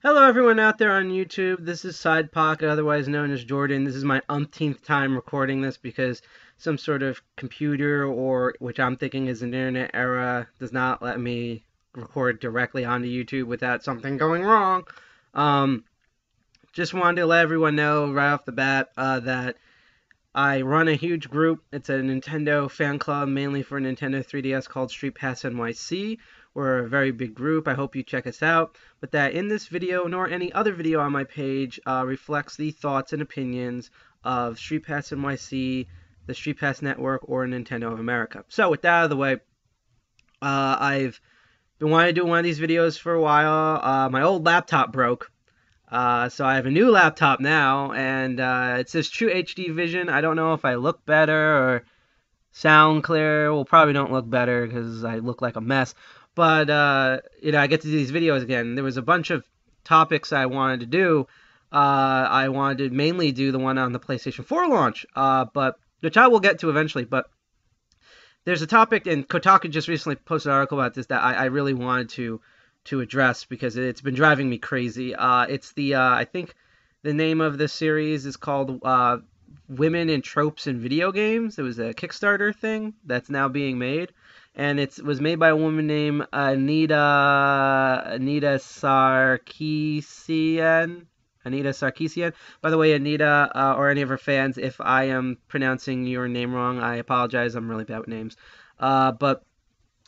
Hello everyone out there on YouTube. This is Side Pocket, otherwise known as Jordan. This is my umpteenth time recording this because some sort of computer, or which I'm thinking is an internet error, does not let me record directly onto YouTube without something going wrong. Um, just wanted to let everyone know right off the bat that I run a huge group. It's a Nintendo fan club, mainly for Nintendo 3DS, called Street Pass NYC. We're a very big group. I hope you check us out. But that in this video, nor any other video on my page, reflects the thoughts and opinions of Street Pass NYC, the Street Pass Network, or Nintendo of America. So with that out of the way, I've been wanting to do one of these videos for a while. My old laptop broke. So I have a new laptop now, and it says True HD Vision. I don't know if I look better or sound clear. Well, probably don't look better because I look like a mess. But, I get to do these videos again. There was a bunch of topics I wanted to do. I wanted to mainly do the one on the PlayStation 4 launch, which I will get to eventually. But there's a topic, and Kotaku just recently posted an article about this that I really wanted to address because it's been driving me crazy. It's I think the name of the series is called Women and Tropes in Video Games. It was a Kickstarter thing that's now being made, and it was made by a woman named Anita Sarkeesian. Anita Sarkeesian. By the way, Anita, or any of her fans, if I am pronouncing your name wrong, I apologize. I'm really bad with names. But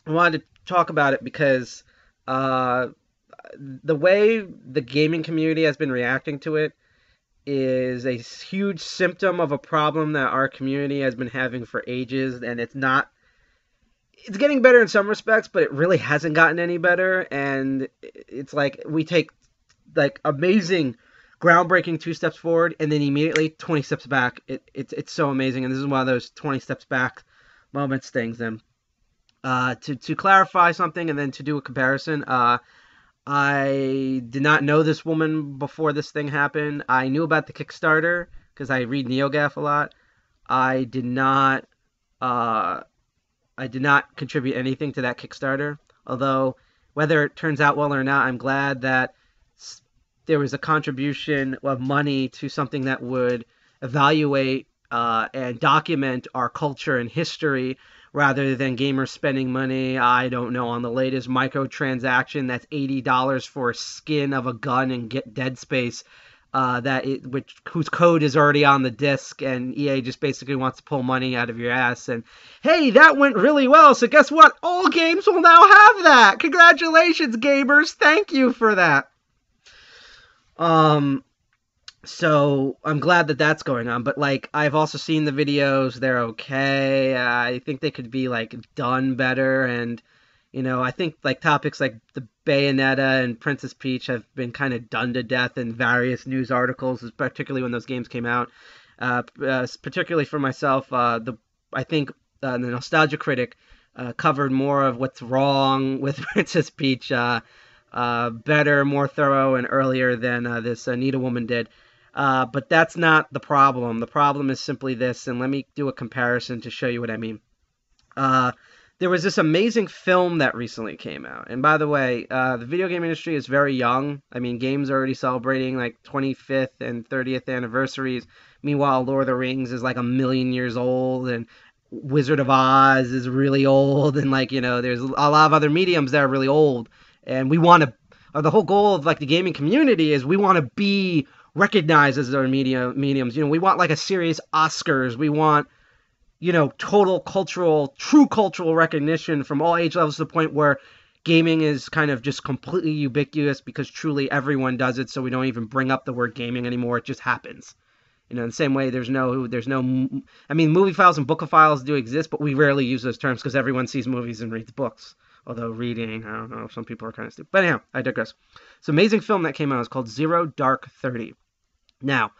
I wanted to talk about it because the way the gaming community has been reacting to it is a huge symptom of a problem that our community has been having for ages, and it's getting better in some respects, but it really hasn't gotten any better. And it's like we take like amazing, groundbreaking 2 steps forward and then immediately 20 steps back. It's so amazing, and this is one of those 20 steps back moments things. And to clarify something and then to do a comparison, I did not know this woman before this thing happened. I knew about the Kickstarter because I read NeoGAF a lot. I did not contribute anything to that Kickstarter. Although whether it turns out well or not, I'm glad that there was a contribution of money to something that would evaluate and document our culture and history, rather than gamers spending money, I don't know, on the latest microtransaction that's $80 for a skin of a gun and get Dead Space, whose code is already on the disc, and EA just basically wants to pull money out of your ass. And hey, that went really well, so guess what? All games will now have that. Congratulations, gamers. Thank you for that. So I'm glad that that's going on, but like I've also seen the videos. They're okay. I think they could be like done better, and I think like topics like the Bayonetta and Princess Peach have been kind of done to death in various news articles, particularly when those games came out. Particularly for myself, I think the Nostalgia Critic covered more of what's wrong with Princess Peach, better, more thorough, and earlier than this Anita woman did. But that's not the problem. The problem is simply this, and let me do a comparison to show you what I mean. There was this amazing film that recently came out. And by the way, the video game industry is very young. I mean, games are already celebrating like 25th and 30th anniversaries. Meanwhile, Lord of the Rings is like 1,000,000 years old, and Wizard of Oz is really old, and there's a lot of other mediums that are really old. And we want to, the whole goal of like the gaming community is we want to be recognized as our mediums. We want like a serious Oscars. We want, total true cultural recognition from all age levels, to the point where gaming is kind of just completely ubiquitous because truly everyone does it. So we don't even bring up the word gaming anymore. It just happens. In the same way, there's no, I mean, movie files and bookophiles do exist, but we rarely use those terms because everyone sees movies and reads books. Although reading, I don't know, some people are kind of stupid. But anyhow, I digress. It's an amazing film that came out. It's called Zero Dark 30. Now,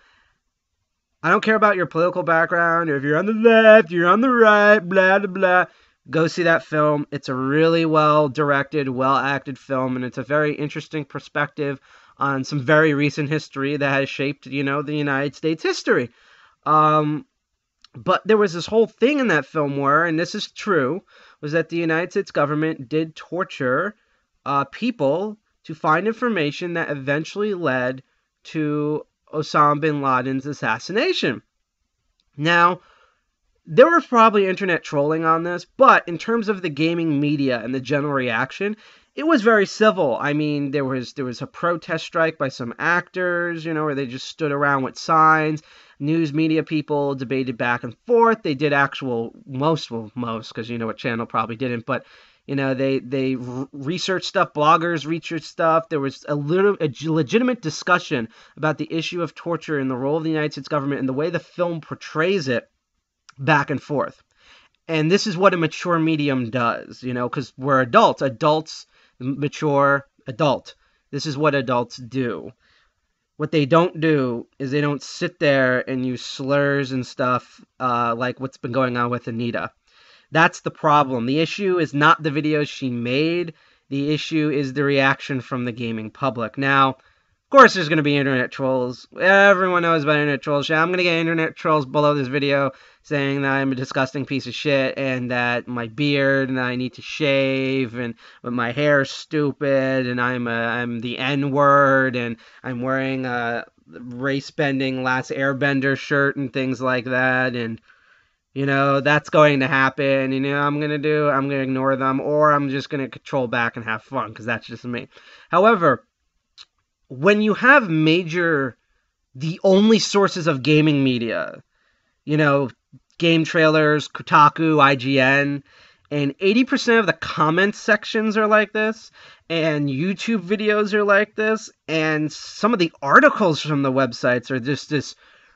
I don't care about your political background, or if you're on the left, you're on the right, blah, blah, blah. Go see that film. It's a really well-directed, well-acted film, and it's a very interesting perspective on some very recent history that has shaped, the United States history. But there was this whole thing in that film where, and this is true, was that the United States government did torture people to find information that eventually led to Osama bin Laden's assassination. Now, there was probably internet trolling on this, but in terms of the gaming media and the general reaction, it was very civil. I mean, there was a protest strike by some actors, where they just stood around with signs. News media people debated back and forth. They did actual most, because what channel probably didn't, but they researched stuff. Bloggers researched stuff. There was a legitimate discussion about the issue of torture and the role of the United States government and the way the film portrays it back and forth. And this is what a mature medium does, because we're adults. Adults, mature adult. This is what adults do. What they don't do is they don't sit there and use slurs and stuff like what's been going on with Anita. That's the problem. The issue is not the videos she made. The issue is the reaction from the gaming public. Now, of course, there's going to be internet trolls. Everyone knows about internet trolls. I'm going to get internet trolls below this video saying that I'm a disgusting piece of shit and that my beard and I need to shave and my hair is stupid and I'm the N-word and I'm wearing a race-bending Last Airbender shirt and things like that. And, that's going to happen. I'm going to ignore them, or I'm just going to control back and have fun because that's just me. However, when you have the only sources of gaming media, game trailers, Kotaku, IGN, and 80% of the comment sections are like this, and YouTube videos are like this, and some of the articles from the websites are just this,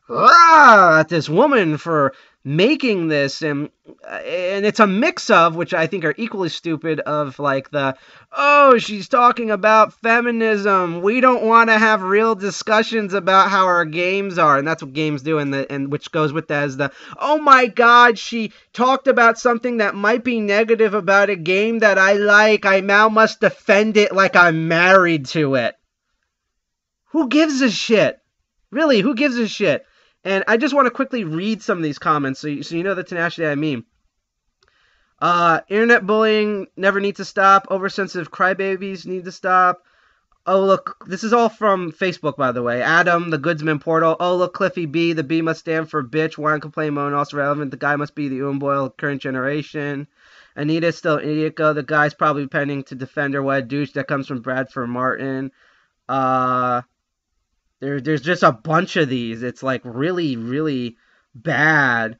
at this woman for making this, and it's a mix of, which I think are equally stupid, of like she's talking about feminism, we don't want to have real discussions about how our games are, and that's what games do, and which goes with that is oh my god, she talked about something that might be negative about a game that I like, I now must defend it like I'm married to it. Who gives a shit? Really, who gives a shit? And I just want to quickly read some of these comments so you know the tenacity I mean. Internet bullying never needs to stop. Oversensitive crybabies need to stop. Oh, look, this is all from Facebook, by the way. Adam, the Goodsman Portal. Oh, look, Cliffy B. The B must stand for bitch, whine, complain, moan, also relevant. The guy must be the Boyle of current generation. Anita's still an idiot, go. The guy's probably pending to defend her. What a douche. That comes from Bradford Martin. There's just a bunch of these. It's like really, really bad.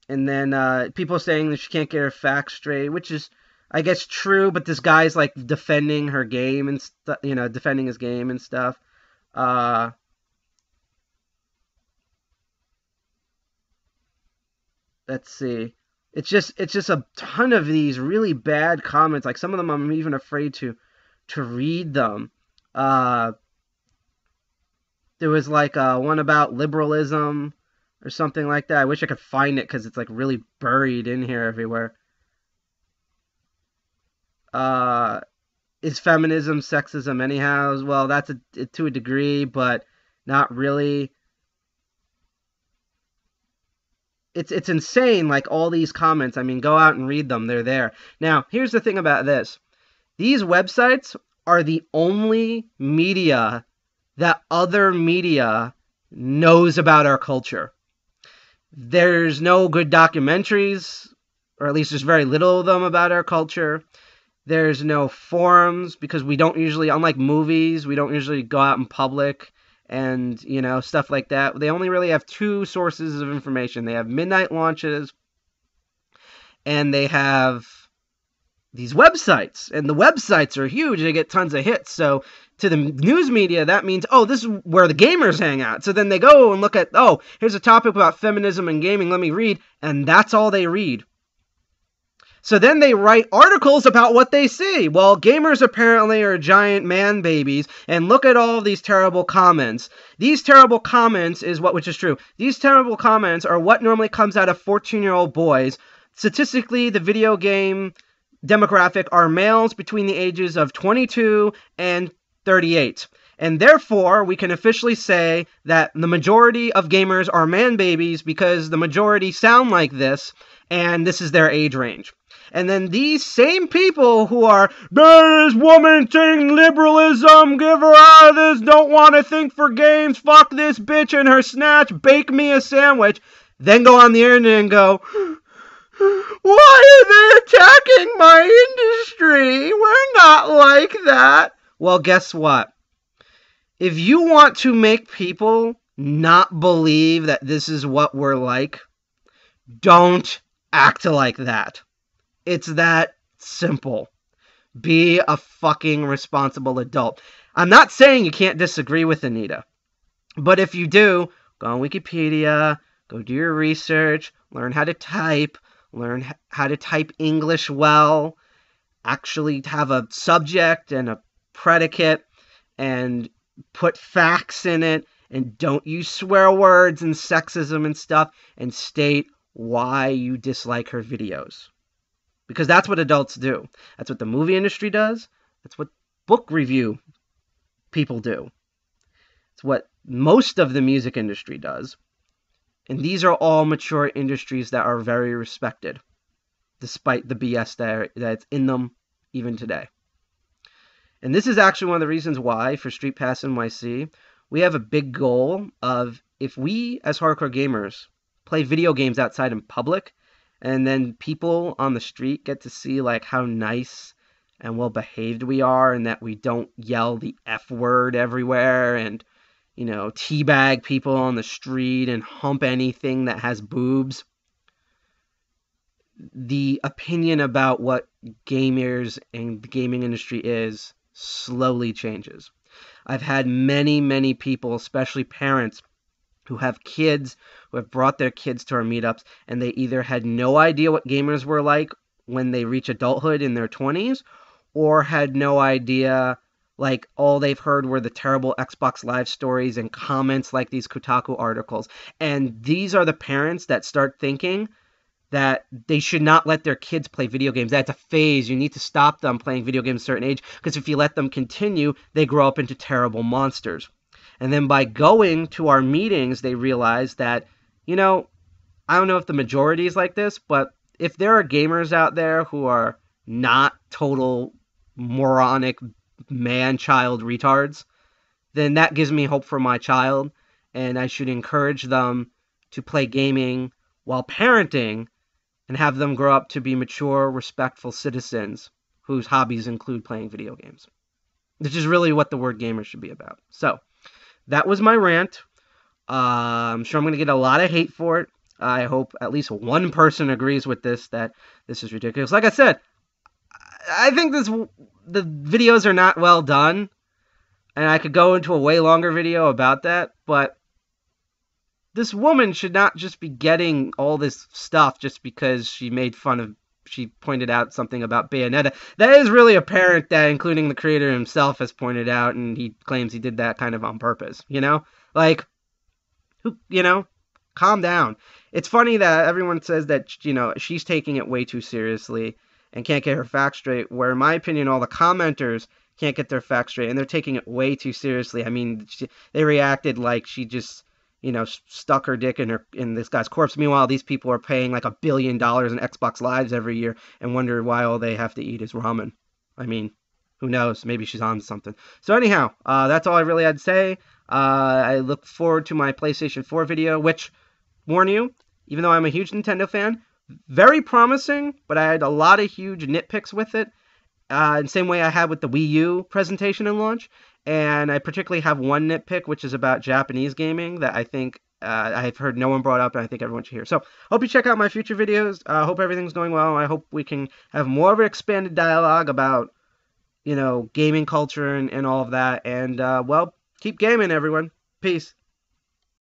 And then people saying that she can't get her facts straight, which is, I guess, true. But this guy's like defending her game and defending his game and stuff. Let's see. It's just a ton of these really bad comments. Like some of them, I'm even afraid to read them. There was like one about liberalism or something like that. I wish I could find it because it's like really buried in here everywhere. Is feminism sexism anyhow? Well, that's to a degree, but not really. It's insane, like all these comments. I mean, go out and read them. They're there. Now, here's the thing about this. These websites are the only media that other media knows about our culture. There's no good documentaries, or at least there's very little of them about our culture. There's no forums, because we don't usually, unlike movies, we don't usually go out in public and, stuff like that. They only really have two sources of information. They have midnight launches, and they have these websites, and the websites are huge. They get tons of hits. So to the news media, that means, this is where the gamers hang out. So then they go and look at, here's a topic about feminism and gaming, let me read, and that's all they read. So then they write articles about what they see. Well, gamers apparently are giant man babies, and look at all of these terrible comments. These terrible comments which is true. These terrible comments are what normally comes out of 14-year-old boys. Statistically, the video game demographic are males between the ages of 22 and 38. And therefore, we can officially say that the majority of gamers are man babies because the majority sound like this, and this is their age range. And then these same people who are, this woman saying liberalism, give her out of this, don't want to think for games, fuck this bitch and her snatch, bake me a sandwich, then go on the internet and go, why are they attacking my industry? We're not like that. Well, guess what? If you want to make people not believe that this is what we're like, don't act like that. It's that simple. Be a fucking responsible adult. I'm not saying you can't disagree with Anita, but if you do, go on Wikipedia, go do your research, learn how to type, learn how to type English well, actually have a subject and a predicate, and put facts in it, and don't use swear words and sexism and stuff, and state why you dislike her videos. Because that's what adults do. That's what the movie industry does. That's what book review people do. It's what most of the music industry does. And these are all mature industries that are very respected, despite the BS that's in them even today. And this is actually one of the reasons why, for Street Pass NYC, we have a big goal of, if we, as hardcore gamers, play video games outside in public, and then people on the street get to see like how nice and well behaved we are, and that we don't yell the F word everywhere, and teabag people on the street and hump anything that has boobs. The opinion about what gamers and the gaming industry is slowly changes. I've had many, many people, especially parents, who have kids, who have brought their kids to our meetups, and they either had no idea what gamers were like when they reach adulthood in their 20s, or had no idea. Like, all they've heard were the terrible Xbox Live stories and comments like these Kotaku articles. And these are the parents that start thinking that they should not let their kids play video games. That's a phase. You need to stop them playing video games at a certain age, because if you let them continue, they grow up into terrible monsters. And then by going to our meetings, they realize that, I don't know if the majority is like this, but if there are gamers out there who are not total moronic man-child retards, then that gives me hope for my child, and I should encourage them to play gaming while parenting and have them grow up to be mature, respectful citizens whose hobbies include playing video games, which is really what the word gamer should be about. So, that was my rant. I'm sure I'm going to get a lot of hate for it. I hope at least one person agrees with this, that this is ridiculous. Like I said, I think the videos are not well done, and I could go into a way longer video about that, but this woman should not just be getting all this stuff just because she pointed out something about Bayonetta. That is really apparent that, including the creator himself, has pointed out, and he claims he did that kind of on purpose, Like, calm down. It's funny that everyone says that, she's taking it way too seriously and can't get her facts straight, where in my opinion all the commenters can't get their facts straight, and they're taking it way too seriously. I mean, they reacted like she just, stuck her dick in this guy's corpse. Meanwhile, these people are paying like $1 billion in Xbox Lives every year and wonder why all they have to eat is ramen. I mean, who knows? Maybe she's on something. So anyhow, that's all I really had to say. I look forward to my PlayStation 4 video, which, warn you, even though I'm a huge Nintendo fan, very promising, but I had a lot of huge nitpicks with it. In the same way I had with the Wii U presentation and launch. And I particularly have one nitpick, which is about Japanese gaming, that I think I've heard no one brought up, and I think everyone should hear. So, hope you check out my future videos. Hope everything's going well. I hope we can have more of an expanded dialogue about, gaming culture and all of that. And, well, keep gaming, everyone. Peace.